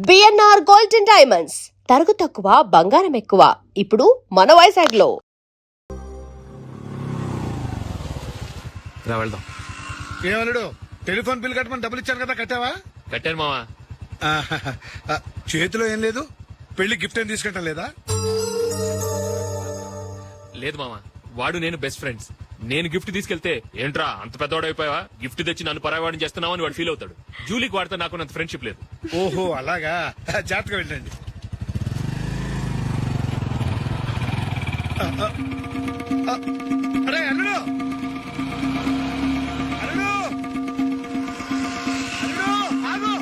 BNR gold and diamonds తరుగు తక్కువ బంగారం ఎక్కువ ఇప్పుడు మన వైజాగ్ లో. వెళ్దాం. ఏమన్నాడు? టెలిఫోన్ బిల్ కట్టమని డబ్బులు ఇచ్చాను కదా, కట్టావా? కట్టాను మావా. చేతిలో ఏం లేదు, పెళ్లి గిఫ్ట్ ఏం తీసుకుంటాం లేదా? లేదు మావా, వాడు నేను బెస్ట్ ఫ్రెండ్స్. నేను గిఫ్ట్ తీసుకెళ్తే ఏంట్రా అంత పెద్దవాడైపోయావా, గిఫ్ట్ తెచ్చి నన్ను పరాయవాడిని చేస్తున్నావు అని వాడు ఫీల్ అవుతాడు. జూలీకి వాడితే నాకు అంత ఫ్రెండ్షిప్ లేదు. ఓహో అలాగా, జాగ్రత్తగా వెళ్ళండి. అరే అల్లుడు, అల్లుడు, అల్లుడు, ఆగు,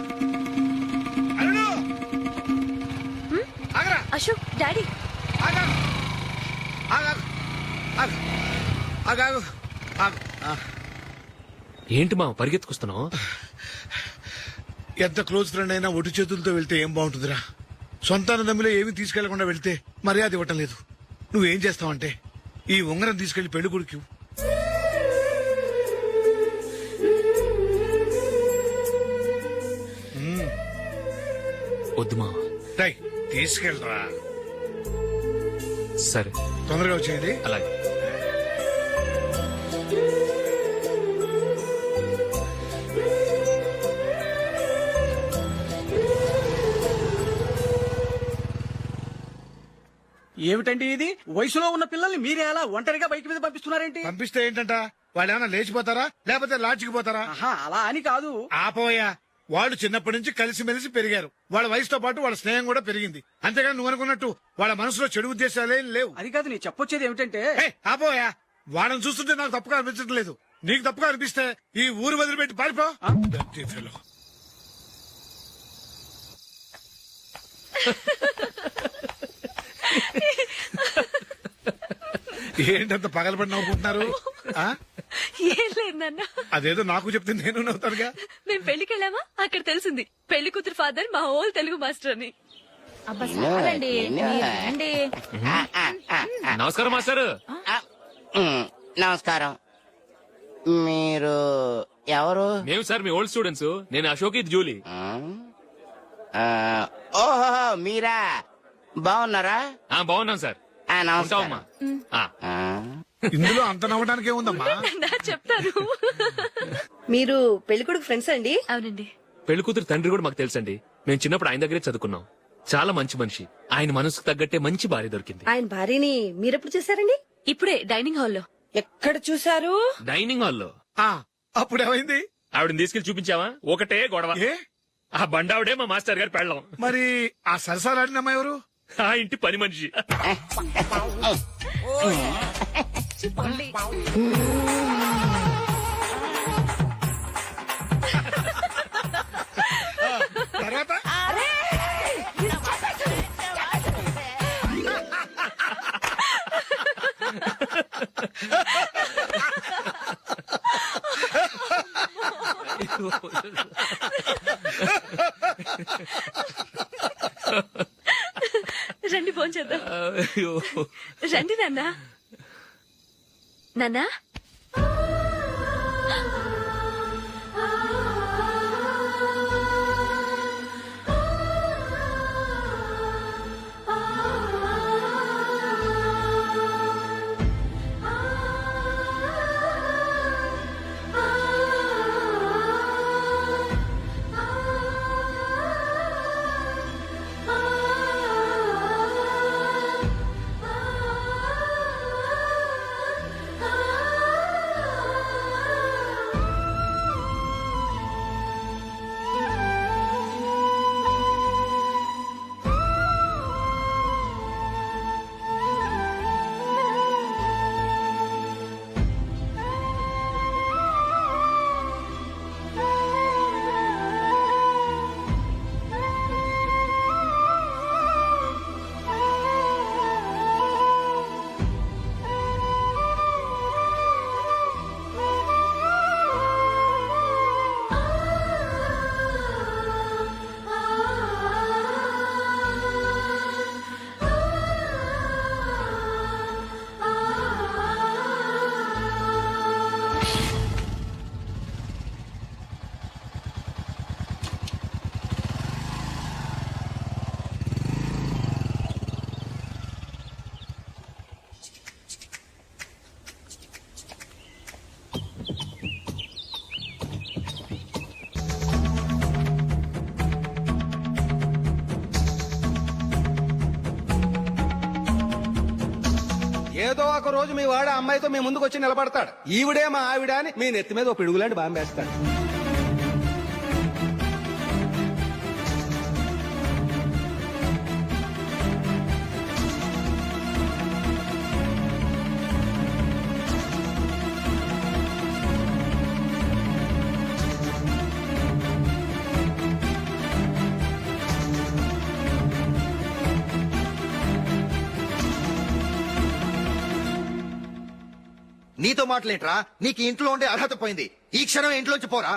అల్లుడు, ఆగరా. అశోక్ డాడీ ఆగా, ఆగా, ఆగా, ఆగాగు, ఆగు. ఏంటి మావ పరిగెత్తుకొస్తున్నావు? ఎంత క్లోజ్ ఫ్రెండ్ అయినా ఒటి చేతులతో వెళ్తే ఏం బాగుంటుందిరా. సొంతాన దమ్మిలో ఏమీ తీసుకెళ్లకుండా వెళ్తే మర్యాద ఇవ్వటం లేదు. నువ్వేం చేస్తావంటే ఈ ఉంగరం తీసుకెళ్లి పెళ్లి కొడుకు. వద్దు మావ. తీసుకెళ్ళరా. సరే తొందరగా వచ్చేయండి. అలాగే. ఏమిటండి ఇది? వయసులో ఉన్న పిల్లల్ని మీరే అలా ఒంటరిగా బయట మీద పంపిస్తున్నారేంటి? పంపిస్తే ఏంటంట, వాళ్ళు ఏమైనా లేచిపోతారా లేకపోతే లాడ్జికి పోతారా? ఆహా, అలా అని కాదు. ఆపోయా, వాళ్ళు చిన్నప్పటి నుంచి కలిసిమెలిసి పెరిగారు. వాళ్ళ వయసుతో పాటు వాళ్ళ స్నేహం కూడా పెరిగింది. అంతేగాని నువ్వు అనుకున్నట్టు వాళ్ళ మనసులో చెడు ఉద్దేశాలేం లేవు. అది కాదు, నేను చెప్పొచ్చేది ఏమిటంటే, ఆపోయా, వాళ్ళని చూస్తుంటే నాకు తప్పుగా అనిపించడం లేదు. నీకు తప్పుగా అనిపిస్తే ఈ ఊరు వదిలిపెట్టి పారిపో. Dirty fellow. ఏంటంత పగలబడి నవ్వుకుంటున్నారు? ఏం లేదు నాన్న. అదేదో నాకు చెప్తే నేను నవ్వుతానుగా. మేము పెళ్లికి వెళ్ళామా, అక్కడ తెలిసింది పెళ్లి కూతురు ఫాదర్ మా హోల్ తెలుగు మాస్టర్ అని. నమస్కారం మాస్టర్. నమస్కారం. మీరు ఎవరు? మేము సార్ మీ ఓల్డ్ స్టూడెంట్స్. నేను అశోక్, ఇది జూలీ. ఓహో మీరా, బాగున్నారా? బాగున్నాం సార్. నమస్కారం. ఇందులో అంత నవ్వడానికి ఏముందమ్మా? చెప్తాను. మీరు పెళ్లికొడుకు ఫ్రెండ్స్ అండి? అవునండి. పెళ్లి కూతురు తండ్రి కూడా మాకు తెలుసండి. మేము చిన్నప్పుడు ఆయన దగ్గరే చదువుకున్నాం. చాలా మంచి మనిషి. ఆయన మనసుకు తగ్గట్టే మంచి భార్య దొరికింది. ఆయన భార్యని మీరెప్పుడు చూసారండి? ఇప్పుడే డైనింగ్ హాల్లో. ఎక్కడ చూసారు? డైనింగ్ హాల్లో. అప్పుడు ఏమైంది? ఆవిడని తీసుకెళ్లి చూపించావా? ఒకటే గొడవ. ఏ ఆ బండావిడే మా మాస్టర్ గారు పెళ్ళం. మరి ఆ సరసాలాడినమ్మా ఎవరు? ఆ ఇంటి పని మనిషి. తర్వాత రండి ఫోన్ చేద్దాం. రండి నాన్న. నాన్న ఏదో ఒక రోజు మీ వాడు అమ్మాయితో మీ ముందుకు వచ్చి నిలబడతాడు. ఈవిడే మా ఆవిడ అని మీ నెత్తి మీద ఓ పిడుగులాంటి బాంబేస్తాడు. నీతో మాటలేంట్రా? నీకు ఇంట్లో ఉండే అర్హత పోయింది. ఈ క్షణం ఇంట్లోంచి పోరా.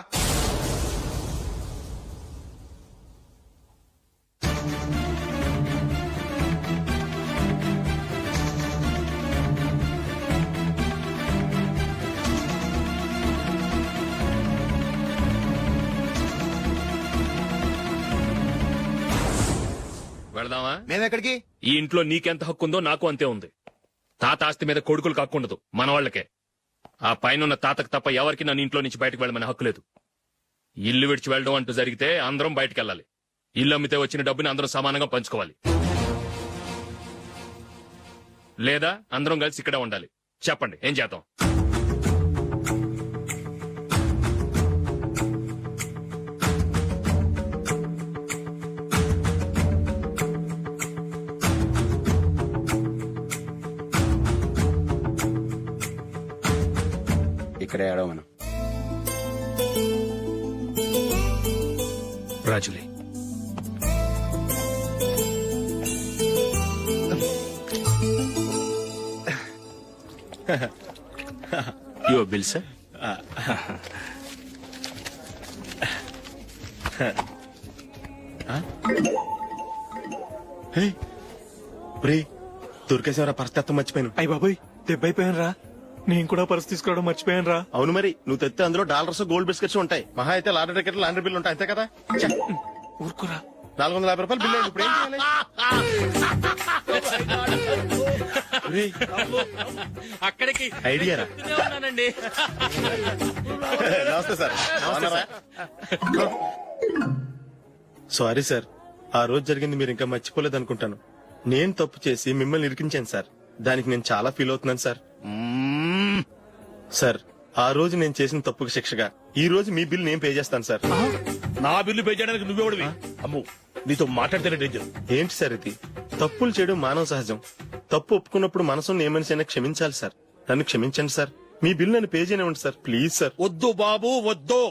వెళదామా? మేమెక్కడికి? ఈ ఇంట్లో నీకెంత హక్కు ఉందో నాకు అంతే ఉంది. తాత ఆస్తి మీద కొడుకులు కాకుండదు, మన వాళ్ళకే. ఆ పైన తాతకు తప్ప ఎవరికి నన్ను ఇంట్లో నుంచి బయటకు వెళ్ళమని హక్కు లేదు. ఇల్లు విడిచి వెళ్ళడం అంటూ జరిగితే అందరం బయటకు వెళ్ళాలి. ఇల్లు అమ్మితే వచ్చిన డబ్బుని అందరం సమానంగా పంచుకోవాలి. లేదా అందరం కలిసి ఇక్కడే ఉండాలి. చెప్పండి, ఏం చేద్దాం? ఇక్కడే ఆడో మనం. రాజులే, యువర్ బిల్ సార్. దొరికేసేవరా పరిస్థితి మర్చిపోయాను. అయ్య బాబాయ్, దెబ్బైపోయాను రా. నేను కూడా పర్స్ తీసుకురావడం మర్చిపోయాను రా. అవును మరి, నువ్వు తెస్తే అందులో డాలర్స్ గోల్డ్ బిస్కెట్స్ ఉంటాయి. మహా అయితే లాటరీ టికెట్ లాండ్రీ బిల్లు ఉంటాయి, అంతే కదా. ఊరుకురా. 450 రూపాయలు బిల్లు అయింది. ఇప్పుడు ఏం చేయాలి? అక్కడికి ఐడియా రా. ఉన్నానండి. నమస్తే సార్. సారీ సార్, ఆ రోజు జరిగింది మీరు ఇంకా మర్చిపోలేదు అనుకుంటాను. నేను తప్పు చేసి మిమ్మల్ని ఇరికించాను సార్. దానికి నేను చాలా ఫీల్ అవుతున్నాను సార్. సార్, ఆ రోజు నేను చేసిన తప్పుకి శిక్షగా ఈ రోజు మీ బిల్ నేను పే చేస్తాను సార్. నా బిల్లు పే చేయడానికి నువ్వెవడివి? అమ్ము, నీతో మాట్లాడితేనే డేంజర్. ఏంటి సార్ ఇది? తప్పులు చేయడం మానవ సహజం. తప్పు ఒప్పుకున్నప్పుడు మనసును ఏ మనిషి క్షమించాలి సార్. నన్ను క్షమించండి సార్. మీ బిల్ నన్ను పే చేయనివ్వండి సార్, ప్లీజ్ సార్. వద్దు బాబు, వద్దు.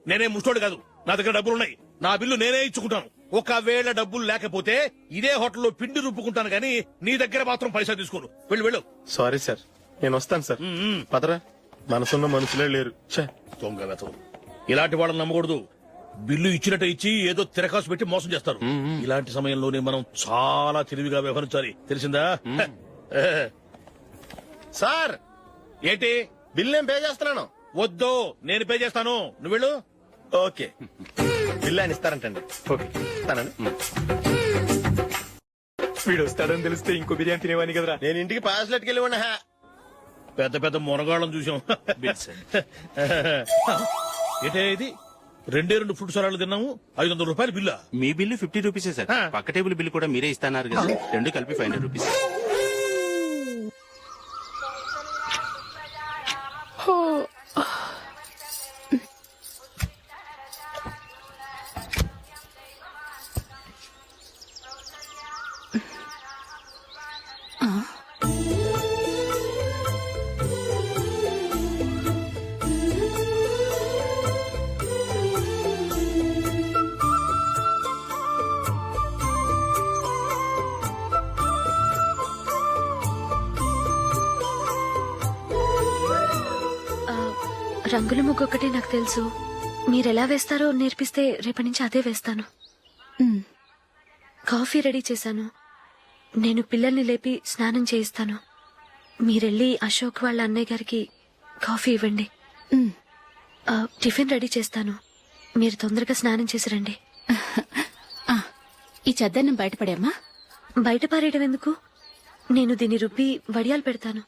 నేనే ముష్టోడు కాదు, నా దగ్గర డబ్బులున్నాయి. నా బిల్లు నేనే ఇచ్చుకుంటాను. ఒకవేళ డబ్బులు లేకపోతే ఇదే హోటల్లో పిండి రుబ్బుకుంటాను కానీ నీ దగ్గర మాత్రం పైసా తీసుకోను. వెళ్ళు వెళ్ళు. సారీ సార్, నేను వస్తాను సార్. పదరా, మనసున్న మనుషులే లేరు. దొంగ వెతవు. ఇలాంటి వాళ్ళని నమ్మకూడదు. బిల్లు ఇచ్చినట్టు ఇచ్చి ఏదో తిరకాసు పెట్టి మోసం చేస్తారు. ఇలాంటి సమయంలోనే మనం చాలా తెలివిగా వ్యవహరించాలి, తెలిసిందా? సార్, ఏంటి? బిల్ నేను పే చేస్తున్నాను. వద్దు, నేను పే చేస్తాను. నువ్వు వెళ్ళు. ఓకే, బిల్ ఆయన ఇస్తారంటండి. ఓకే, ఇస్తానండి. వీడు వస్తాడని తెలిస్తే ఇంకో బిర్యానీ తినేవాని కదరా. నేను ఇంటికి పాస్లెట్కి వెళ్ళి ఉన్నా. పెద్ద పెద్ద మునగాళ్ళం చూసాం. Bill sir. ఏంటే ఇది? 2 ఫుడ్ సలాడ్లు తిన్నాము, 500 రూపాయలు బిల్లా? మీ బిల్లు 50 రూపీసే సార్. పక్క టేబుల్ బిల్లు కూడా మీరే ఇస్తున్నారు కదా, రెండు కలిపి 500 రూపీస్. రంగుల ముగ్గు ఒకటే నాకు తెలుసు. మీరెలా వేస్తారో నేర్పిస్తే రేపటి నుంచి అదే వేస్తాను. కాఫీ రెడీ చేశాను. నేను పిల్లల్ని లేపి స్నానం చేయిస్తాను. మీరెళ్ళి అశోక్ వాళ్ళ అన్నయ్య గారికి కాఫీ ఇవ్వండి. టిఫిన్ రెడీ చేస్తాను. మీరు తొందరగా స్నానం చేసి రండి. ఈ చద్దన్నం బయటపడేమ్మా. బయట పారేయడం ఎందుకు? నేను దీన్ని రుబ్బి వడియాలు పెడతాను.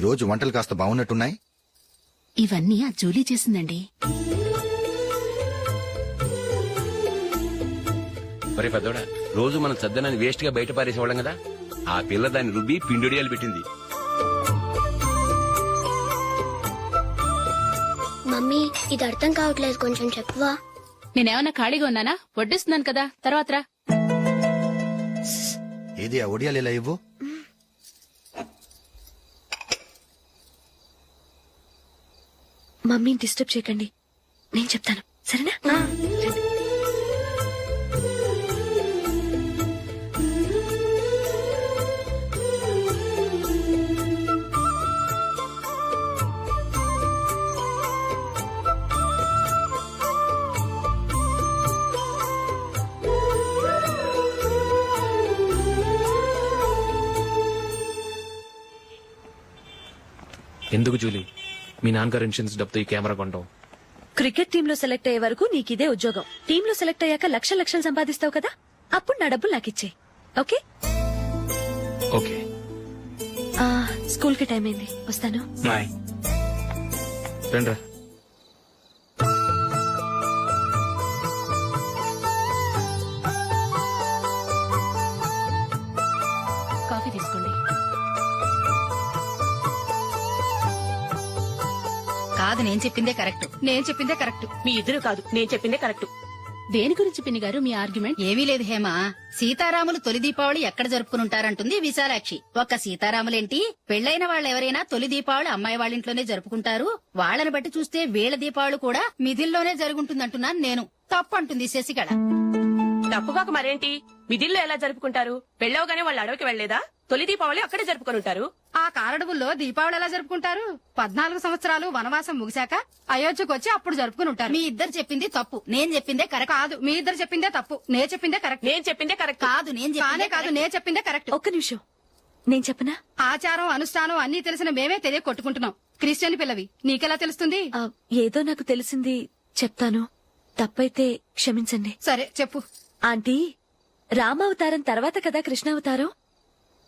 రోజు వంటలు కాస్త బాగున్నట్టున్నాయి. ఇవన్నీ ఆ జూలీ చేసిందండి. మరి పెద్దోడా, రోజు మనం సద్దనాన్ని వేస్ట్ గా బయట పారేసేవాళ్ళం కదా, ఆ పిల్ల దాన్ని రుబ్బి పిండిడియాలు పెట్టింది. మమ్మీ ఇది అర్థం కావట్లేదు, కొంచెం చెప్పవా? నేనేమన్నా ఖాళీగా ఉన్నానా? వడ్డిస్తున్నాను కదా, తర్వాత రా. ఏది ఆ ఒడియాలు ఇలా ఇవ్వు. మమ్మీని డిస్టర్బ్ చేయకండి, నేను చెప్తాను, సరేనా? రండి. ఎందుకు జూలీ, మీ నాన్నగారు ఇన్సూరెన్స్ డబ్బుతో ఈ కెమెరా కొంటాం? క్రికెట్ టీమ్ లో సెలెక్ట్ అయ్యే వరకు నీకిదే ఉద్యోగం. టీమ్ లో సెలెక్ట్ అయ్యాక లక్షలు సంపాదిస్తావు కదా, అప్పుడు నా డబ్బులు నాకిచ్చే. ఓకే? ఓకే. స్కూల్ కి టైం అయింది, వస్తాను. రండ్రా. కాఫీ తీసుకోండి. కాదు, నేను చెప్పిందే కరెక్ట్. నేను చెప్పిందే కరెక్ట్. మీ ఇద్దరు కాదు, నేను చెప్పిందే కరెక్ట్. దేని గురించి పిన్ని గారు మీ ఆర్గ్యుమెంట్? ఏమీ లేదు హేమ. సీతారాములు తొలి దీపావళి ఎక్కడ జరుపుకుంటారంటుంది విశాలాక్షి. ఒక్క సీతారాములేంటి, పెళ్లైన వాళ్ళెవరైనా తొలి దీపావళి అమ్మాయి వాళ్ళింట్లోనే జరుపుకుంటారు. వాళ్ళని బట్టి చూస్తే వీళ్ళ దీపావళి కూడా మిథిల్లోనే జరుగుంటుందంటున్నాను నేను. తప్పు అంటుంది శశికళ. తప్పుగాక మరేంటి, మిదిల్లో ఎలా జరుపుకుంటారు? పెళ్ళవగానే వాళ్ళు అడవికి వెళ్లేదా? తొలి దీపావళి అక్కడే జరుపుకొని ఉంటారు. ఆ కారడవుల్లో దీపావళి ఎలా జరుపుకుంటారు? 14 సంవత్సరాలు వనవాసం ముగిశాక అయోధ్యకు వచ్చి అప్పుడు జరుపుకుని ఉంటారు. మీ ఇద్దరు చెప్పింది తప్పు, నేను చెప్పిందే కరెక్ట్. కాదు, మీ ఇద్దరు చెప్పిందే తప్పు, నేను చెప్పిందే కరెక్ట్. నేను చెప్పిందే కరెక్ట్. కాదు, నేను చెప్పిందే కరెక్ట్. ఒక్క నిమిషం, నేను చెప్పనా? ఆచారం అనుష్ఠానం అన్ని తెలిసిన మేమే తెలియ కొట్టుకుంటున్నాం. క్రిస్టియన్ పిల్లవి, నీకెలా తెలుస్తుంది? ఏదో నాకు తెలిసింది చెప్తాను, తప్పైతే క్షమించండి. సరే చెప్పు. ఆంటీ, రామావతారం తర్వాత కదా కృష్ణావతారం.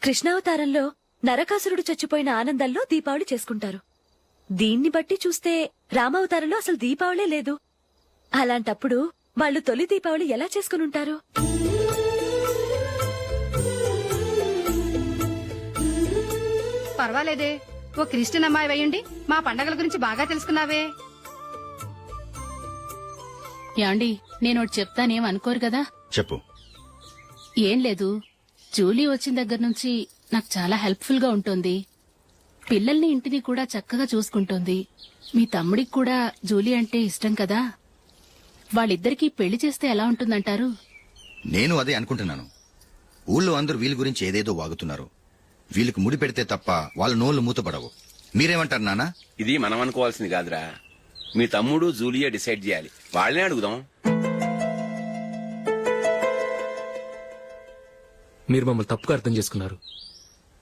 కృష్ణావతారంలో నరకాసురుడు చచ్చిపోయిన ఆనందంలో దీపావళి చేసుకుంటారు. దీన్ని బట్టి చూస్తే రామావతారంలో అసలు దీపావళే లేదు. అలాంటప్పుడు వాళ్ళు తొలి దీపావళి ఎలా చేసుకునుంటారు? పర్వాలేదే, ఓ క్రిస్టియన్ అమ్మాయి వేయండి, మా పండగల గురించి బాగా తెలుసుకున్నావే. యాండి, నేనోటి చెప్తానేం అనుకోరు కదా? చెప్పు. ఏం లేదు, జూలీ వచ్చిన దగ్గర నుంచి నాకు చాలా హెల్ప్ఫుల్ గా ఉంటుంది. పిల్లల్ని ఇంటిని కూడా చక్కగా చూసుకుంటోంది. మీ తమ్ముడికి కూడా జూలీ అంటే ఇష్టం కదా. వాళ్ళిద్దరికీ పెళ్లి చేస్తే ఎలా ఉంటుందంటారు? నేను అదే అనుకుంటున్నాను. ఊళ్ళో అందరూ వీళ్ళ గురించి ఏదేదో వాగుతున్నారు. వీళ్ళకి ముడి పెడితే తప్ప వాళ్ళ నోళ్లు మూతపడవు. మీరేమంటారు నాన్న? ఇది మనం అనుకోవాల్సింది కాదురా, మీ తమ్ముడు జూలియా డిసైడ్ చేయాలి. వాళ్ళనే అడుగుదాం. మీరు మమ్మల్ని తప్పుగా అర్థం చేసుకున్నారు.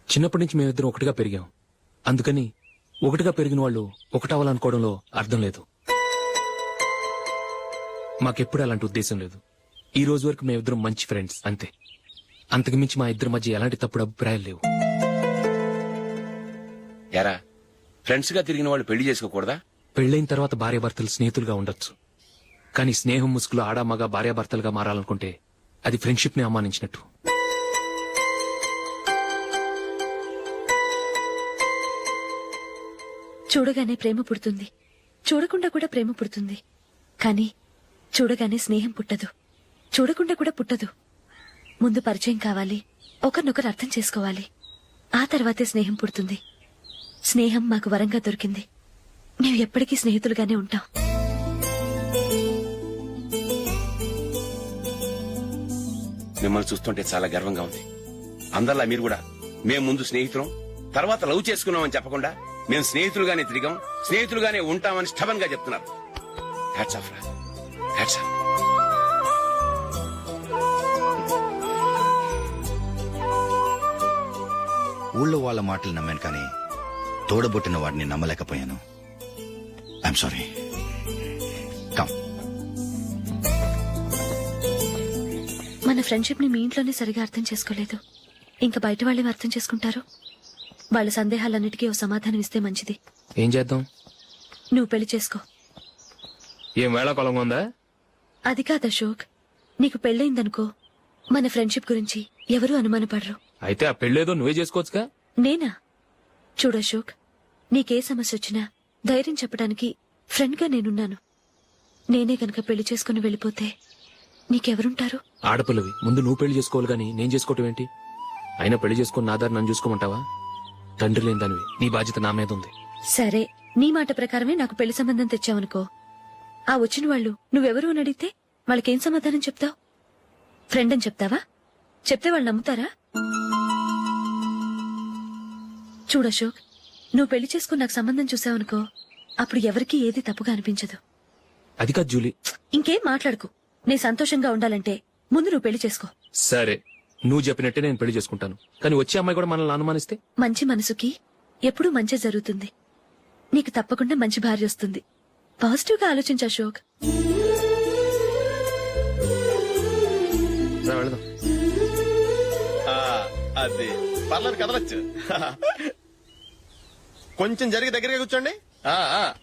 చిన్నప్పటి నుంచి మేమిద్దరం ఒకటిగా పెరిగాం. అందుకని ఒకటిగా పెరిగిన వాళ్ళు ఒకటవ్వాలనుకోవడంలో అర్థం లేదు. మాకెప్పుడు అలాంటి ఉద్దేశం లేదు. ఈ రోజు వరకు మేమిద్దరం మంచి ఫ్రెండ్స్ అంతే. అంతకుమించి మా ఇద్దరి మధ్య ఎలాంటి తప్పుడు అభిప్రాయాలు లేవు. ఎరా, ఫ్రెండ్స్ గా తిరిగిన వాళ్ళు పెళ్లి చేసుకోకూడదా? పెళ్లైన తర్వాత భార్యాభర్తలు స్నేహితులుగా ఉండొచ్చు. కానీ స్నేహం ముసుగులో ఆడామగా భార్యాభర్తలుగా మారాలనుకుంటే అది ఫ్రెండ్షిప్ ని అవమానించినట్టు. చూడగానే ప్రేమ పుడుతుంది, చూడకుండా కూడా ప్రేమ పుడుతుంది. కానీ చూడగానే స్నేహం పుట్టదు, చూడకుండా కూడా పుట్టదు. ముందు పరిచయం కావాలి, ఒకరినొకరు అర్థం చేసుకోవాలి, ఆ తర్వాతే స్నేహం పుడుతుంది. స్నేహం మాకు వరంగా దొరికింది. మేము ఎప్పటికీ స్నేహితులుగానే ఉంటాం. మిమ్మల్ని చూస్తుంటే చాలా గర్వంగా ఉంది. అందరిలా మీరు కూడా మేము ముందు స్నేహితులం, తర్వాత లవ్ చేసుకున్నామని చెప్పకుండా మేము స్నేహితులుగానే తిరిగాం, స్నేహితులుగానే ఉంటామని స్టబన్ గా చెప్తున్నారు. హ్యాట్స్ ఆఫ్ రా, హ్యాట్స్ ఆఫ్. ఊళ్ళో వాళ్ళ మాటలు నమ్మాను కానీ తోడబుట్టిన వాడిని నమ్మలేకపోయాను. I'm sorry. కమ్. మన ఫ్రెండ్షిప్ ని మీ ఇంట్లోనే సరిగా అర్థం చేసుకోలేదు, ఇంకా బయట వాళ్ళేం అర్థం చేసుకుంటారు? వాళ్ళ సందేహాలన్నిటికీ ఓ సమాధానం ఇస్తే మంచిది. ఏం చేద్దాం? నువ్వు పెళ్లి చేసుకో. ఏం వేళాకొలంగా ఉందా? అది కాదు అశోక్, నీకు పెళ్ళయిందనుకో మన ఫ్రెండ్షిప్ గురించి ఎవరూ అనుమానపడరు. అయితే ఆ పెళ్ళేదో నువ్వే చేసుకోవచ్చుగా. నేనా? చూడు అశోక్, నీకే సమస్య వచ్చినా ధైర్యం చెప్పడానికి ఫ్రెండ్ గా నేనున్నాను. నేనే గనక పెళ్లి చేసుకుని వెళ్ళిపోతే నీకెవరుంటారు? ఆడపిల్లవి, ముందు నువ్వు పెళ్లి చేసుకోవాలి గానీ నేను చేసుకోవటం ఏంటి? అయినా పెళ్లి చేసుకుని నా దారి నన్ను చూసుకోమంటావా? తండ్రి లేని దానివి, నీ బాధ్యత నా మీద ఉంది. సరే, నీ మాట ప్రకారమే నాకు పెళ్లి సంబంధం తెచ్చావనుకో, ఆ వచ్చిన వాళ్ళు నువ్వెవరు అని అడిగితే వాళ్ళకేం సమాధానం చెప్తావు? ఫ్రెండ్ అని చెప్తావా? చెప్తే వాళ్ళు నమ్ముతారా? చూడు అశోక్, నువ్వు పెళ్లి చేసుకుని నాకు సంబంధం చూసావనుకో, అప్పుడు ఎవరికీ ఏది తప్పుగా అనిపించదు. అది కాదు జూలీ. ఇంకేం మాట్లాడుకు. నేను సంతోషంగా ఉండాలంటే ముందు నువ్వు పెళ్లి చేసుకో. సరే, నువ్వు చెప్పినట్టే నేను పెళ్లి చేసుకుంటాను. కానీ వచ్చే అమ్మాయి కూడా మనల్ని అనుమానిస్తే? మంచి మనసుకి ఎప్పుడూ మంచి జరుగుతుంది. నీకు తప్పకుండా మంచి భార్య వస్తుంది. పాజిటివ్ గా ఆలోచించు అశోక్. రా, వెళదాం. అది పర్లేదు, కదలొచ్చు. కొంచెం జరిగి దగ్గరగా కూర్చోండి.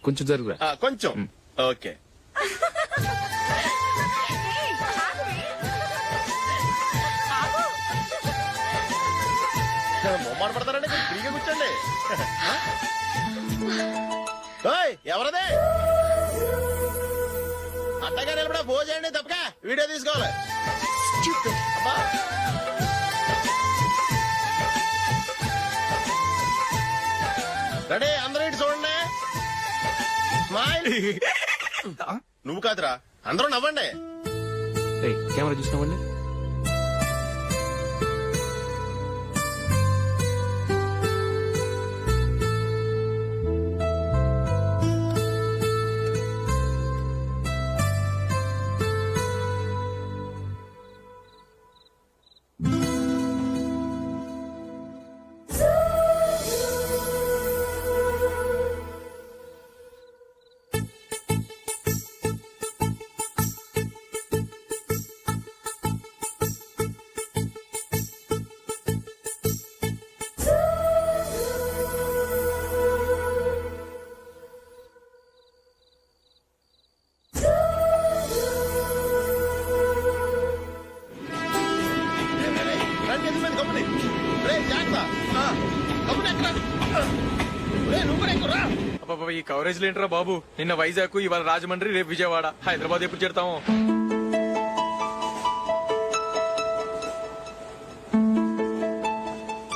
కొంచెం జరుగురా. కొంచెం. ఓకే. మొమ్మాట పడతారండి, కొంచెం ఫ్రీగా కూర్చోండి. ఓయ్, ఎవరదే? అట్టగా నిలబడా భోజనండి, తప్పగా వీడియో తీసుకోవాలి. అబ్బా. రెడీ, అందరూ ఇటు చూడండి. స్మైల్. నువ్వు కాదురా, అందరూ నవ్వండి. కెమెరా చూసినావండి. ఈ కవరేజ్ లేంట్రా బాబు. నిన్న వైజాగ్, ఇవాళ రాజమండ్రి, రేపు విజయవాడ, హైదరాబాద్ ఎప్పుడు చేరుతాము?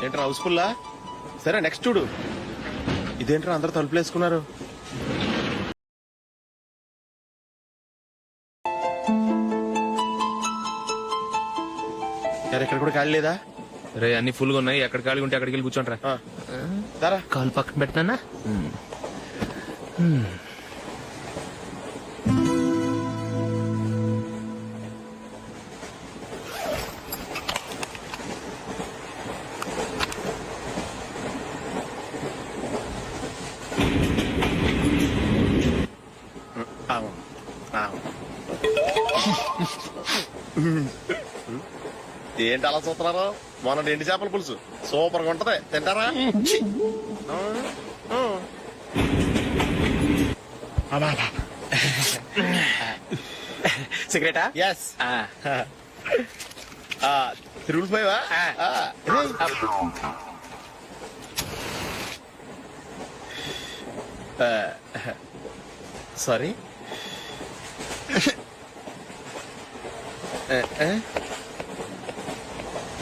ఏంట్రా హౌస్ఫుల్లా? సరే, నెక్స్ట్ చూడు. ఇదేంట్రా అందరూ తలుపులు వేసుకున్నారు? ఎక్కడ కూడా ఖాళీ లేదా? రే, అన్ని ఫుల్ గా ఉన్నాయి. ఎక్కడ ఖాళీ ఉంటే అక్కడికి వెళ్ళి కూర్చోంటారా. కాలు పక్కన పెట్టినా. ఏంటి అలా చూస్తున్నారు? మొన్న ఎండి చేపల పులుసు సూపర్ గా ఉంటది, తింటారా? సిగరెటా? ఎస్. తిరుగుపోయావా? సారీ.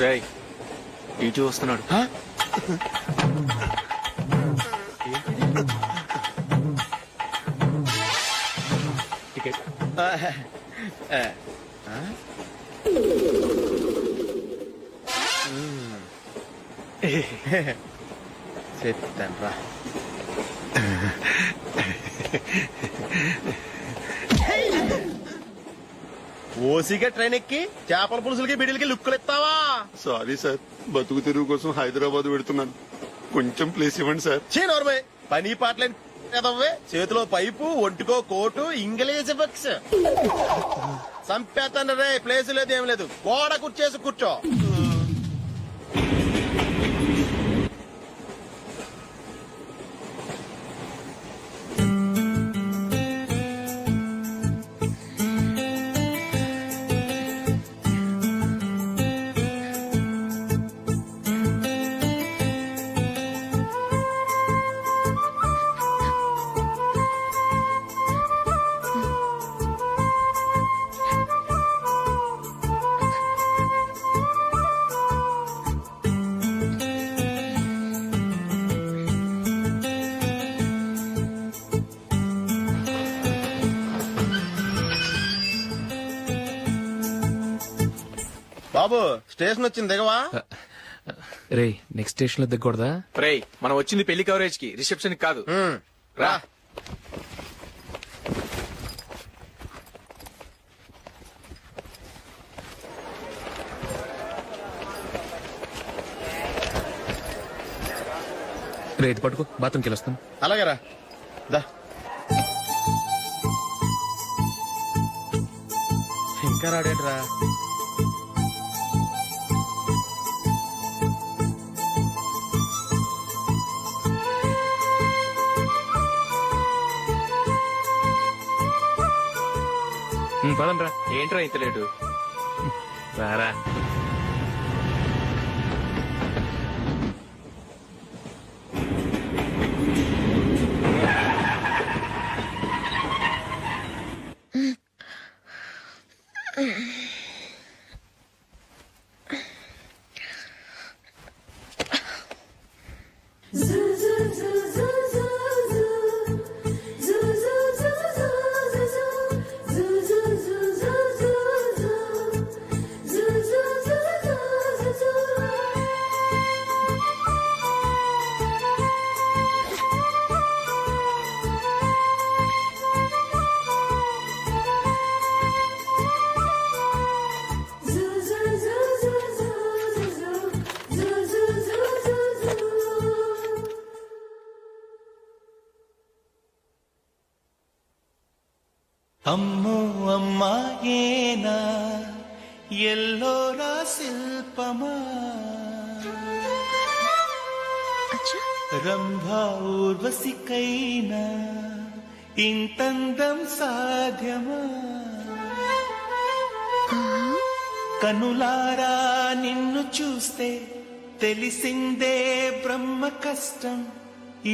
రేయ్, ఇటు వస్తున్నాడు. టికెట్. చెప్తాన్రా. ఓసిగా ట్రైన్ ఎక్కి చేపల పులుసులకి బిడిలకి లుక్కులు ఇస్తావా? సారీ సార్, బతుకు తెరువు కోసం హైదరాబాద్ పెడుతున్నాను. కొంచెం ప్లేస్ ఇవ్వండి సార్. నోర్మే, పని పాటలేని కదవ్వే. చేతిలో పైపు, ఒంటికో కోటు, ఇంగ్లీష్ బుక్స్. సంపేతాను రే, ప్లేస్ లేదు ఏం లేదు. గోడ కుర్చేసి కూర్చో. బాబు స్టేషన్ వచ్చింది దిగవా? రే నెక్స్ట్ స్టేషన్ లో దిగకూడదా? రేయ్ మనం వచ్చింది పెళ్లి కవరేజ్ కి, రిసెప్షన్ కి కాదు. రా. రే ఇది పట్టుకో, బాత్రూమ్కి వెళ్ళొస్తాను. అలాగే రా. దా. ఇంకా రాడేట్రా? పదండ్రా. ఏంట్రా ఇంత లేటు? రారా. అమ్మో అమ్మాయేనా ఎల్లోరా శిల్పమా రంభా ఊర్వశికైనా ఇంతందం సాధ్యమా కనులారా నిన్ను చూస్తే తెలిసిందే బ్రహ్మ కష్టం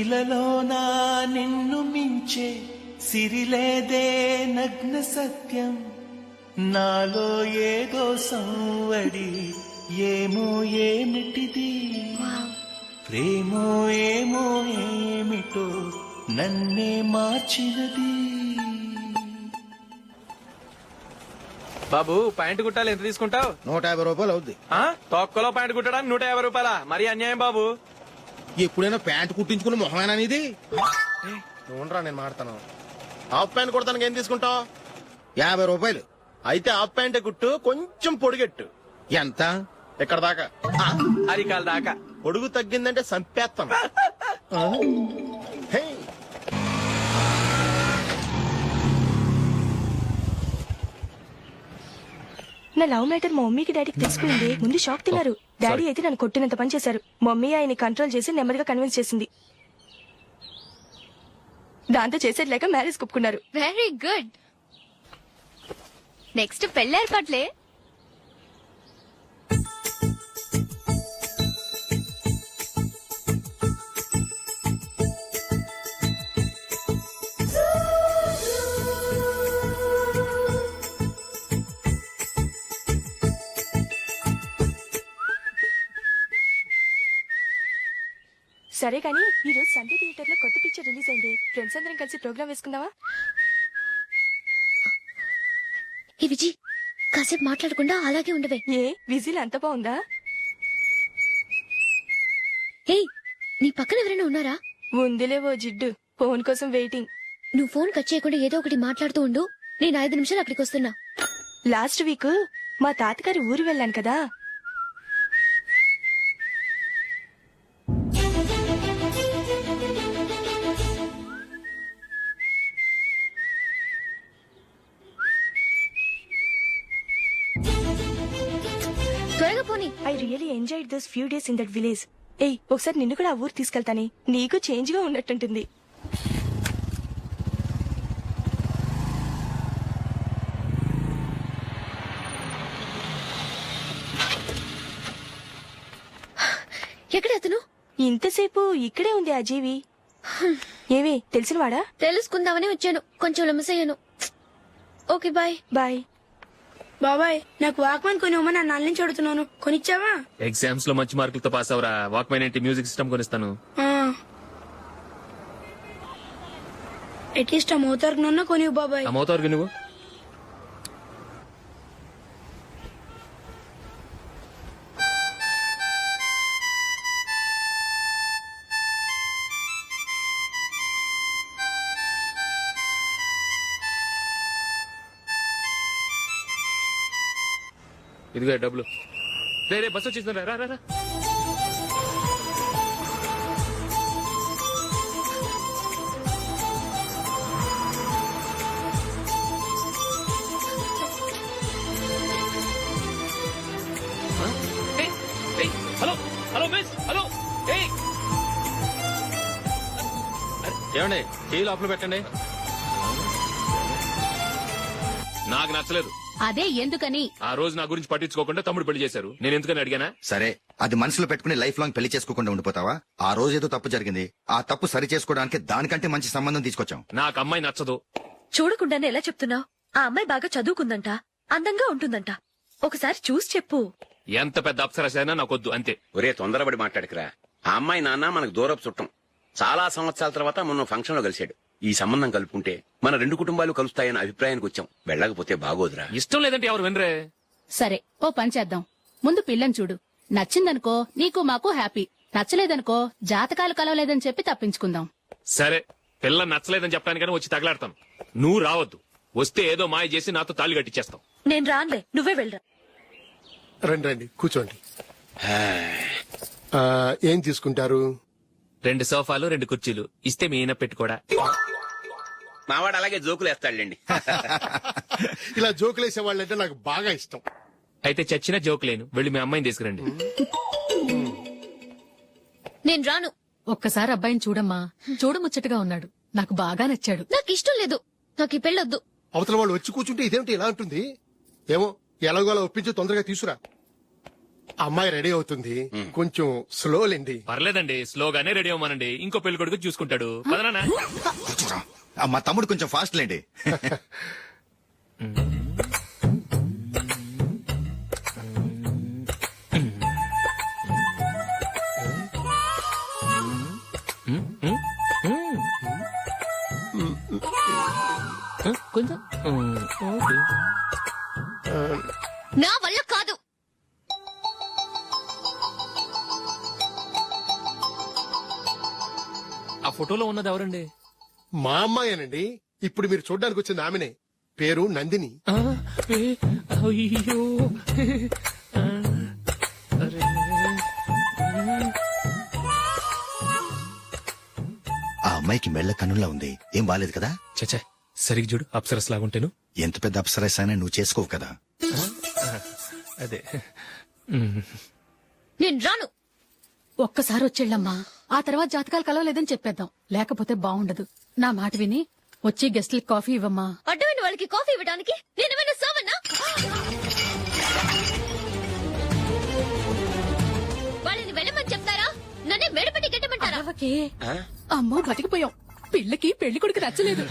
ఇలలోనా నిన్ను మించే సిరిలేదే నగ్న సత్యం నాలో ఏదో సంవడి ఏమో ఏమిటిది ప్రేమో ఏమో ఏమిటో నన్నే మార్చినది. బాబు ప్యాంటు కుట్టాలి, ఎంత తీసుకుంటావు? 150 రూపాయలు అవుద్ది. తొక్కలో ప్యాంటు కుట్టడానికి 150 రూపాయల? మరి అన్యాయం బాబు. ఎప్పుడైనా ప్యాంటు కుట్టించుకున్న మొహమేనా ఇది? నువ్వురా, నేను మాడతాను. హాఫ్ ప్యాంట్ కుడతానికి ఏం తీసుకుంటావు? 50 రూపాయలు. అయితే హాఫ్ ప్యాంటే కుట్టు, కొంచెం పొడిగెట్టు. ఎంత? ఎక్కడ దాకా? అరికాల దాకా. పొడుగు తగ్గిందంటే సంపేస్తాను. నా లవ్ మ్యాటర్ మా మమ్మీకి డాడీకి తెలుసుకుంది. ముందు షాక్ తిన్నారు. డాడీ అయితే నన్ను కొట్టినంత పని చేశారు. మమ్మీ ఆయన్ని కంట్రోల్ చేసి నెమ్మదిగా కన్విన్స్ చేసింది. దాంతో చేసేది లేక మ్యారేజ్ ఒప్పుకున్నారు. Very good. నెక్స్ట్ పెళ్లి ఏర్పాట్లే. సరే కానీ ఈ రోజు సండే థియేటర్ లో కొత్త పిక్చర్ రిలీజ్ అయింది. ఫ్రెండ్స్ అందరం కలిసి ప్రోగ్రామ్ వేసుకుందామా? ఈ విజి కాసేపు మాట్లాడకుండా అలాగే ఉండవే. ఏ విజిల్ అంత బాగుందా? హే, నీ పక్కన ఎవరైనా ఉన్నారా? ఉందిలేవో జిడ్డు, ఫోన్ కోసం వెయిటింగ్. నువ్వు ఫోన్ కట్ చేయకుండా ఏదో ఒకటి మాట్లాడుతూ ఉండు. నేను 5 నిమిషాలు అక్కడికి వస్తున్నా. లాస్ట్ వీక్ మా తాతగారి ఊరు వెళ్ళాను కదా. త్వరగా పోనీ. I really enjoyed those few days in that village. ఏయ్, ఒకసారి నిన్ను కూడా ఆ ఊరు తీసుకెళ్తానే. నీకు చేంజ్ గా ఉన్నట్టుంటుంది. ఎక్కడ అతను? ఇంతసేపు ఇక్కడే ఉంది ఆ జీవి. ఏవి తెలిసినవాడా? తెలుసుకుందామని వచ్చాను. కొంచెం లెమసయ్యాను. Okay bye. బాయ్. బాబాయ్, నాకు వాక్మన్ కొనివ్వమని నా నాన్న నుంచి అడుగుతున్నాను. కొనిచ్చావా? ఎగ్జామ్స్ లో మంచి మార్కులతో పాస్ అవరా. వాక్మెన్ ఏంటి, మ్యూజిక్ సిస్టమ్ కొనిస్తాను. అట్లీస్ట్ ఆ మోతార్కు కొనివ్వు బాబాయ్. ఆ మోతార్కు నువ్వు ఇదిగో డబ్బులు. రే బస్ వచ్చేసింది, రా రా రా. Hello hello miss, hello. ఏమండి టీ లోపల పెట్టండి. నాకు నచ్చలేదు. అదే ఎందుకని? ఆ రోజు నా గురించి పట్టించుకోకుండా తమ్ముడు పెళ్లి చేశారు. నేను ఎందుకని అడిగానా? సరే, అది మనసులో పెట్టుకుని లైఫ్ లాంగ్ పెళ్లి చేసుకోకుండా ఉండిపోతావా? ఆ రోజు ఏదో తప్పు జరిగింది, ఆ తప్పు సరి చేసుకోవడానికి దానికంటే మంచి సంబంధం తీసుకొచ్చాం. నాకు అమ్మాయి నచ్చదు. చూడకుండానే ఎలా చెప్తున్నావు? ఆ అమ్మాయి బాగా చదువుకుందంట, అందంగా ఉంటుందంట. ఒకసారి చూసి చెప్పు. ఎంత పెద్ద అప్సరసైనా నాకొద్దు, అంతే. ఒరే తొందరపడి మాట్లాడకురా. ఆ అమ్మాయి నాన్న మనకు దూరపు చుట్టం. చాలా సంవత్సరాల తర్వాత మొన్న ఫంక్షన్ లో కలిశాడు. ఈ సంబంధం కలుపుకుంటే మన రెండు కుటుంబాలు కలుస్తాయన్న అభిప్రాయానికి వచ్చాం. వెళ్ళకపోతే బాగోదురా. ఇష్టం లేదంటే ఎవరు వినరే. సరే, ఓ పని చేద్దాం. ముందు పిల్లని చూడు. నచ్చిందనుకో నీకు మాకు హ్యాపీ. నచ్చలేదనుకో జాతకాలు కలవలేదని చెప్పి తప్పించుకుందాం. సరే, పిల్ల నచ్చలేదని చెప్పడానికని వచ్చి తగలాడతాను. నువ్వు రావద్దు. వస్తే ఏదో మాయ చేసి నాతో తాళి కట్టించేస్తావు. నేను రానులే, నువ్వే వెళ్ళరా. రండి రండి కూర్చోండి. ఏం తీసుకుంటారు? 2 సోఫాలు 2 కుర్చీలు ఇస్తే మీ ఈయన పెట్టుకోడా. మావాడు అలాగే జోకులు వేస్తాడులేండి. ఇలా జోకులేసే వాళ్ళంటే నాకు బాగా ఇష్టం. అయితే చచ్చిన జోక్ లేను. వెళ్ళి మీ అమ్మాయిని తీసుకురండి. నేను రాను. ఒక్కసారి అబ్బాయిని చూడమ్మా. చూడముచ్చటగా ఉన్నాడు. నాకు బాగా నచ్చాడు. నాకు ఇష్టం లేదు. నాకు ఈ పెళ్ళొద్దు. అవతల వాళ్ళు వచ్చి కూర్చుంటే ఇదేమిటి ఇలా ఉంటుంది? ఏమో ఎలాగో అలా ఒప్పించి తొందరగా తీసుకురా. అమ్మాయి రెడీ అవుతుంది, కొంచెం స్లో లేండి. పర్లేదండి, స్లోగానే రెడీ అవ్వమనండి. ఇంకో పెళ్లి కొడుకు చూసుకుంటాడు. పదనా. మా తమ్ముడు కొంచెం ఫాస్ట్ లేండి. కొంచెం నా వల్ల కాదు. ఆ ఫోటోలో ఉన్నది ఎవరండి? మా అమ్మాయేనండి. ఇప్పుడు మీరు చూడడానికి వచ్చింది ఆమెనే. పేరు నందిని. అయ్యో, ఆ అమ్మాయికి మెళ్ళ కన్నులా ఉంది. ఏం బాలేదు కదా? చచ్చా, సరిగ్గా చూడు. అప్సరస్ లాగుంటేను. ఎంత పెద్ద అప్సరస్ అయినా నువ్వు చేసుకోవు కదా. అదే. నేను రాను. ఒక్కసారి వచ్చేళ్ళమ్మా. ఆ తర్వాత జాతకాలు కలవలేదని చెప్పేద్దాం. లేకపోతే బాగుండదు. నా మాట విని వచ్చి గెస్ట్లకి కాఫీ ఇవ్వమ్మా. అడ్డమైన వాళ్ళకి కాఫీ ఇవ్వడానికి నేనేమైనా సోమన్నా? వాళ్ళని వెళ్ళమని చెప్తారా? నన్నే మేడపట్టి గెట్టమంటారా? అమ్మో బతికిపోయాం. పిల్లకి పెళ్లి కొడుకు నచ్చలేదు.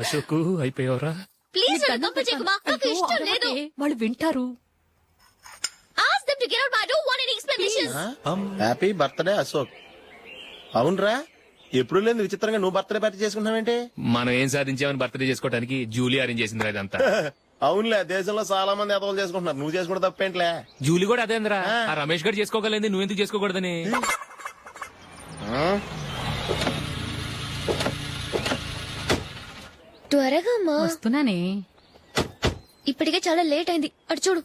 అశోక్ అయిపోయావరా? ప్లీజ్ నన్ను పంపించేకుమా. నాకు ఇష్టం లేదు. వాళ్ళు వింటారు. Ask them to get out. I don't want any explanations. Happy birthday Ashok. అవునరా, ఎప్పుడు లేదు విచిత్రంగా నువ్వు బర్త్డే పార్టీ చేసుకుంటావేంటి? మనం ఏం సాధించామని బర్త్డే చేసుకోవడానికి జూలీ అరేంజ్ చేసింది ఇదంతా. అవునులే, దేశంలో చాలా మంది ఎదవలు చేసుకుంటున్నారు. నువ్వు చేసుకుంటే తప్పేంట్లే. జూలీ కూడా అదేంద్రా. ఆ రమేష్ గారు చేసుకోగలేదు, నువ్వెందుకు చేసుకోకూడదని. త్వరగా అమ్మా. వస్తున్నానే. ఇప్పటికే చాలా లేట్ అయింది. అటు చూడు.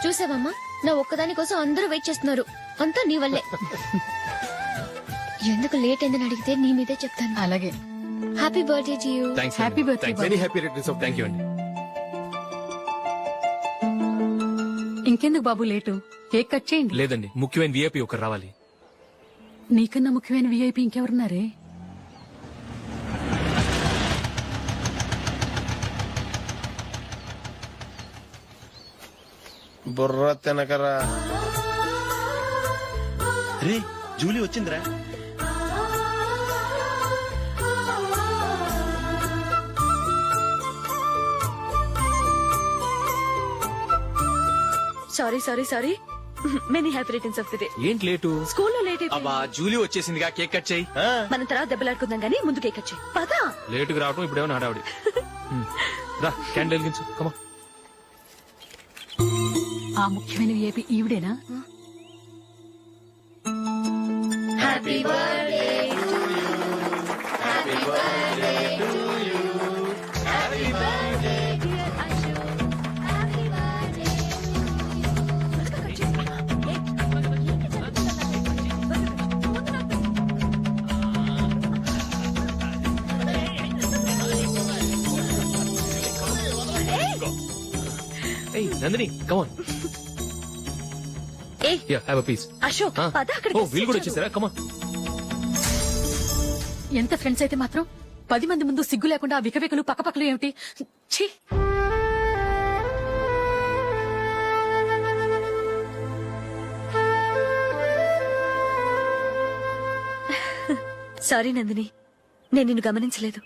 చూసావమ్మా, నా ఒక్కదాని కోసం అందరూ వెయిట్ చేస్తున్నారు. అంతా నీ వల్లే. ఎందుకు లేట్ అయిందని అడిగితే నీ మీదే చెప్తాను. అలాగే. Happy birthday to you. Happy birthday. Very happy returns of. Thank you అండి. ఇంకెందుకు బాబు లేటు? కేక్ కట్ చేయండి. లేదండి, ముఖ్యమైన విఐపి ఒకరు రావాలి. నీకన్నా ముఖ్యమైన విఐపి ఇంకెవరున్నారే? బుర్ర తినకరా. రే, జూలీ వచ్చిందిరా. Sorry sorry sorry. Many happy returns of the day. ఏంటి లేటు? స్కూల్లో లేట్ అబ్బా, అయిపోయింది. జూలీ వచ్చేసిందిగా, కేక్ కట్ చేయి. మనం తర్వాత దెబ్బలాడుకుందాం గానీ ముందు కేక్ వచ్చాయి. పదా. లేటుగా రావటం ఇప్పుడేమో హడావుడి. రా, క్యాండిల్ వెలిగించు. కమా. ఆ ముఖ్యమైన విఐపి ఈవిడేనా? Happy birthday to you. Happy birthday to you. Happy birthday dear Ashok. ఏయ్ Nandini come on a ya have a piece. Ashok పద అక్కడ ఓ వీళ్ళు కూడా వచ్చేసారా? కమాన్. ఎంత ఫ్రెండ్స్ అయితే మాత్రం 10 మంది ముందు సిగ్గు లేకుండా వికవికలు పక్కపక్కలు ఏమిటి? ఛీ! సారీ నందిని, నేను నిన్ను గమనించలేదు.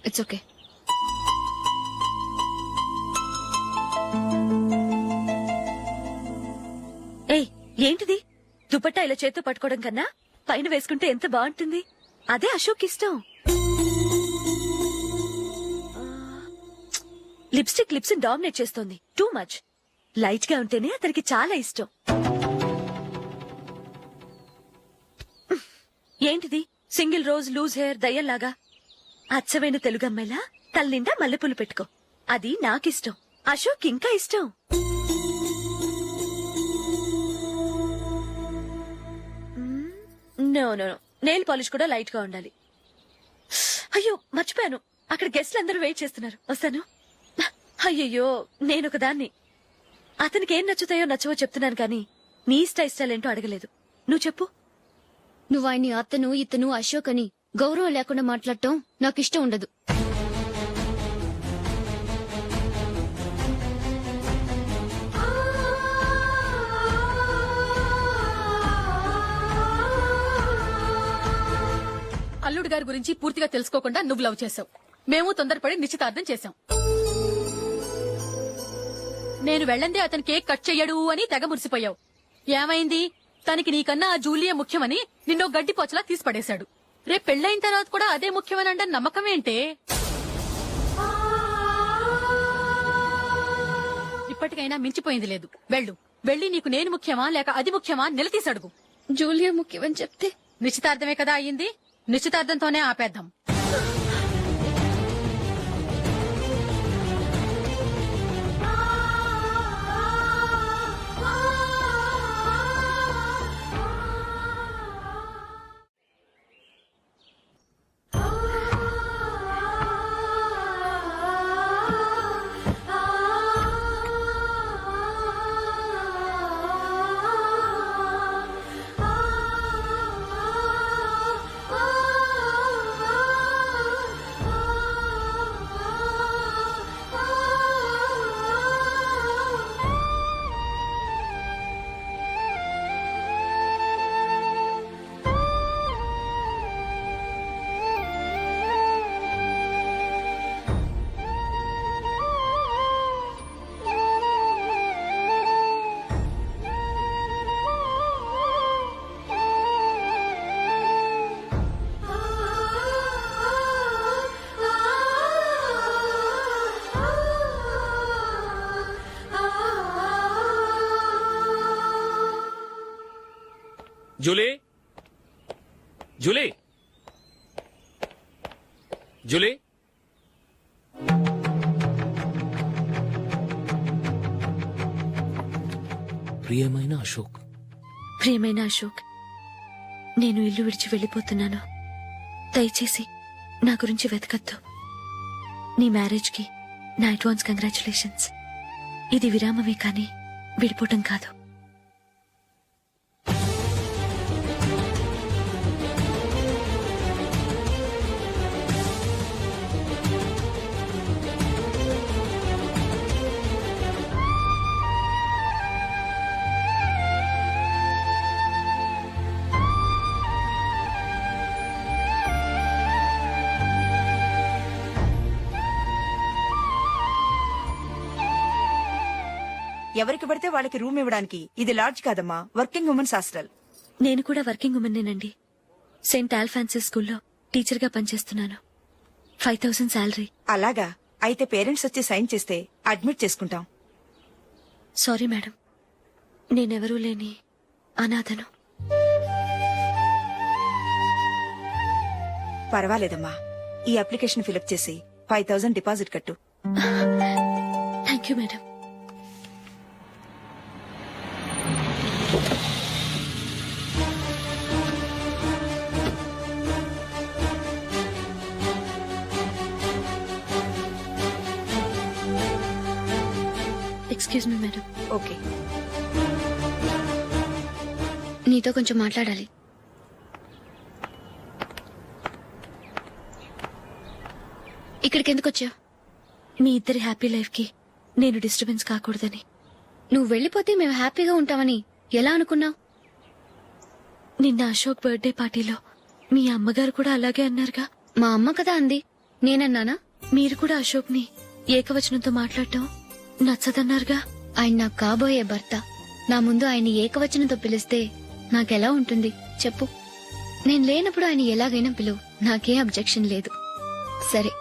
It's okay. ఏయ్ ఏంటిది? దుపట్టా ఇలా చేత్తో పట్టుకోవడం కన్నా పైన వేసుకుంటే ఎంత బాగుంటుంది. అదే అశోక్ ఇష్టం. లిప్స్టిక్ లిప్స్ డామినేట్ చేస్తోంది. Too much. లైట్ గా ఉంటేనే అతనికి చాలా ఇష్టం. ఏంటిది? సింగిల్ రోజ్ లూజ్ హెయిర్ దయ్యంలాగా. అచ్చమైన తెలుగు అమ్మాయిలా తల్లిండా మల్లెపూలు పెట్టుకో. అది నాకిష్టం. అశోక్ ఇంకా ఇష్టం. No no no, nail polish కూడా లైట్ గా ఉండాలి. అయ్యో మర్చిపోయాను, అక్కడ గెస్ట్లు అందరూ వెయిట్ చేస్తున్నారు. వస్తాను. అయ్యయ్యో నేనొక దాన్ని. అతనికి ఏం నచ్చుతాయో నచ్చవో చెప్తున్నాను కానీ నీ ఇష్టాలేంటో అడగలేదు. నువ్వు చెప్పు. నువ్వు ఆయన్ని అతను ఇతను అశోక్ అని గౌరవం లేకుండా మాట్లాడటం నాకు ఇష్టం ఉండదు. అల్లుడు గారి గురించి పూర్తిగా తెలుసుకోకుండా నువ్వు లవ్ చేసావు. మేము తొందరపడి నిశ్చితార్థం చేశాం. నేను వెళ్ళందే అతను కేక్ కట్ చెయ్యడు అని తెగ మురిసిపోయావు. ఏమైంది? తనకి నీకన్నా ఆ జూలియా ముఖ్యమని నిన్నో గడ్డి పోచలా తీసి పడేశాడు. రేపు పెళ్లైన తర్వాత కూడా అదే ముఖ్యమని అంటే నమ్మకం ఏంటే? ఇప్పటికైనా మించిపోయింది లేదు. వెళ్ళి నీకు నేను ముఖ్యమా లేక అది ముఖ్యమా నిలదీసడుగు. జూలియా ముఖ్యమని చెప్తే నిశ్చితార్థమే కదా అయ్యింది. నిశ్చితార్థంతోనే ఆపేద్దాం. జూలీ జూలీ జూలీ ప్రియమైన అశోక్. ప్రియమైన అశోక్, నేను ఇల్లు విడిచి వెళ్ళిపోతున్నాను. దయచేసి నా గురించి వెతకద్దు. నీ మ్యారేజ్ కి నా అడ్వాన్స్ కంగ్రాచులేషన్స్. ఇది విరామమే కానీ విడిపోవటం కాదు. ఎవరికి పడితే వాళ్ళకి రూమ్ ఇవ్వడానికి ఇది లాడ్జ్ కాదమ్మా, వర్కింగ్ ఉమెన్స్ హాస్టల్. నేను కూడా వర్కింగ్ ఉమెన్నేనండి. సెయింట్ ఆల్ఫాన్సిస్ స్కూల్లో టీచర్ గా పనిచేస్తున్నాను. 5000 శాలరీ. అలాగా? అయితే పేరెంట్స్ వచ్చి సైన్ చేస్తే అడ్మిట్ చేసుకుంటాం. సారీ మేడం, నేనెవరూ లేని అనాథను. పర్వాలేదమ్మా, ఈ అప్లికేషన్ ఫిలప్ చేసి 5000 డిపాజిట్ కట్టు. Thank you madam. Excuse me madam. Okay. నీతో కొంచెం మాట్లాడాలి. ఇక్కడికి ఎందుకు వచ్చావు? మీ ఇద్దరి హ్యాపీ లైఫ్ కి నేను డిస్టర్బెన్స్ కాకూడదని. నువ్వు వెళ్ళిపోతే మేము హ్యాపీగా ఉంటామని ఎలా అనుకున్నావు? నిన్న అశోక్ బర్త్డే పార్టీలో మీ అమ్మగారు కూడా అలాగే అన్నారుగా. మా అమ్మ కదా అంది, నేనన్నానా? మీరు కూడా అశోక్ ని ఏకవచనంతో మాట్లాడటం నచ్చదన్నారుగా. ఆయన నాకు కాబోయే భర్త. నా ముందు ఆయన ఏకవచనంతో పిలిస్తే నాకెలా ఉంటుంది చెప్పు? నేను లేనప్పుడు ఆయన ఎలాగైనా పిలువు, నాకేం అబ్జెక్షన్ లేదు. సరే,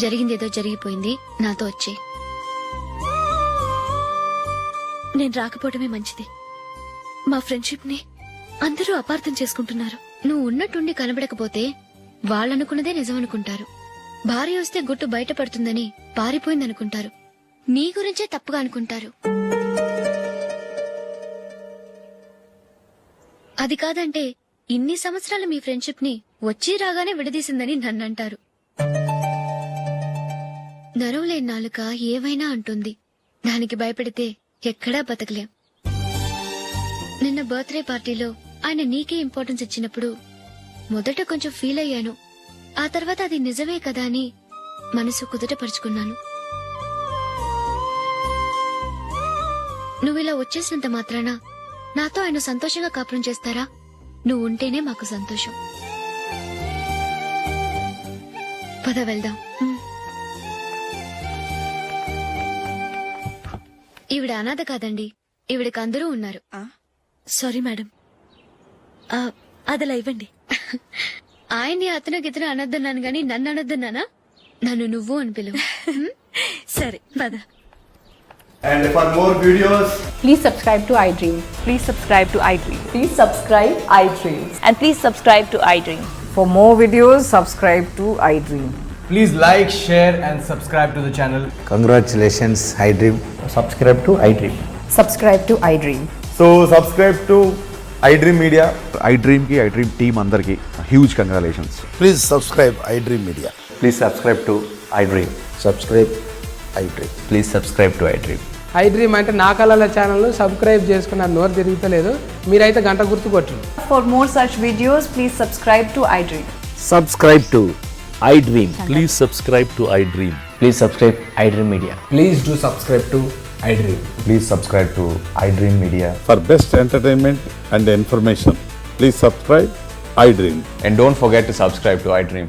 జరిగిందేదో జరిగిపోయింది, నాతో వచ్చే. నేను రాకపోవడమే మంచిది. మా ఫ్రెండ్షిప్ ని అందరూ అపార్థం చేసుకుంటున్నారు. నువ్వు ఉన్నట్టుండి కనబడకపోతే వాళ్ళనుకున్నదే నిజమనుకుంటారు. భార్య వస్తే గుట్టు బయటపడుతుందని పారిపోయిందనుకుంటారు. నీ గురించే తప్పుగా అనుకుంటారు. అది కాదంటే ఇన్ని సంవత్సరాలు మీ ఫ్రెండ్షిప్ ని వచ్చి రాగానే విడదీసిందని నన్నంటారు. నరవలేని నాలుక ఏవైనా అంటుంది. దానికి భయపడితే ఎక్కడా బతకలేం. నిన్న బర్త్డే పార్టీలో ఆయన నీకే ఇంపార్టెన్స్ ఇచ్చినప్పుడు మొదట కొంచెం ఫీల్ అయ్యాను. ఆ తర్వాత అది నిజమే కదా అని మనసు కుదుటపరుచుకున్నాను. నువ్విలా వచ్చేసినంత మాత్రాన నాతో ఆయన సంతోషంగా కాపురం చేస్తారా? నువ్వు ఉంటేనే మాకు సంతోషం. పద వెళ్దాం. ఈవిడ అనాథ కాదండి, ఈవిడకి అందరూ ఉన్నారు. సారీ మేడం, అదలా ఇవ్వండి. ఆయన్ని అతను గితను అనొద్దన్నాను గాని నన్ను అనొద్దన్నానా? నన్ను నువ్వు అని పిలువు. సరే పద. And for more videos, please subscribe to iDream. Please subscribe to iDream. Please subscribe iDream. And please subscribe to iDream. For more videos, subscribe to iDream. please like, share, and subscribe to the channel. Congratulations, iDream. Subscribe to iDream. Subscribe to iDream. So subscribe to iDream Media. iDream ki iDream team andarki huge congratulations. Please subscribe iDream Media. Please subscribe to iDream. Subscribe iDream. Please subscribe to iDream. iDream అంటే నా కళల channel subscribe చేసుకున్న నోరు తిరుగుతలేదు. మీరైతే గంట గుర్తు కొట్టండి. For more such videos, please subscribe to iDream. Subscribe to iDream. Please subscribe to iDream. Please subscribe iDream Media. Please do subscribe to iDream. Please subscribe to iDream Media. For best entertainment and information, please subscribe iDream. And don't forget to subscribe to iDream.